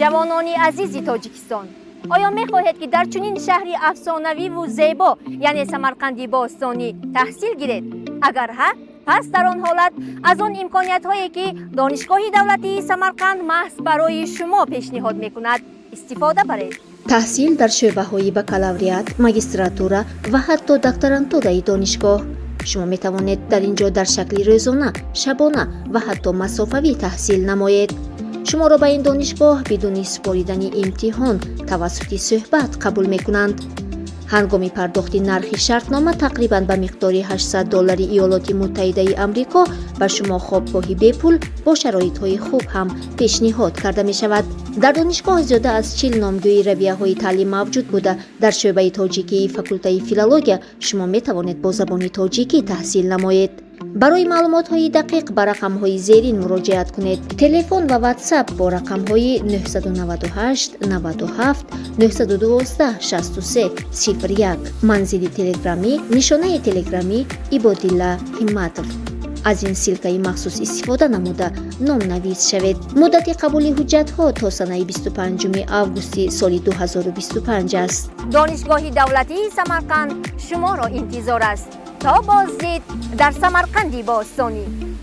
ҷавонони азизи Тоҷикистон, оё мехоҳед ки дар чунин шаҳри афсонавиву зебо, яъне Самарқанди бостонӣ таҳсил гиред? Агар ҳа, пас дар он ҳолат аз он имкониятҳое ки Донишгоҳи давлатии Самарқанд маҳз барои шумо пешниҳод мекунад, истифода баред. таҳсил дар шӯъбаҳои бакалавриат, магистратура ва ҳатто докторантураи донишгоҳ. шумо метавонед дар ин ҷо дар шакли рӯзона, шабона ва ҳатто масофавӣ таҳсил намоед. шуморо ба ин донишгоҳ бидуни супоридани имтиҳон тавассути суҳбат қабул мекунанд. ҳангоми пардохти нархи шартнома тақрибан ба миқдори $800 иёлоти муттаҳидаи амрико ба шумо хобгоҳи бепул бо шароитҳои хуб ҳам пешниҳод карда мешавад. дар донишгоҳ зиёда аз 40 номгӯи равияҳои таълим мавҷуд буда дар шӯъбаи тоҷикии факултаи филология шумо метавонед бо забони тоҷикӣ таҳсил намоед. барои маълумотҳои дақиқ ба рақамҳои зерин муроҷиат кунед. телефон ва ватсап бо рақамҳои 998 97 912 63 01. манзили телеграммӣ, нишонаи телеграммӣ Ибодилла Ҳимматов. аз ин силкаи махсус истифода намуда номнавис шавед. муддати қабули ҳуҷҷатҳо то санаи 25 августи соли 2025 аст. донишгоҳи давлатии Самарқанд шуморо интизор аст. تا بازدید در سمرقندی باستانی.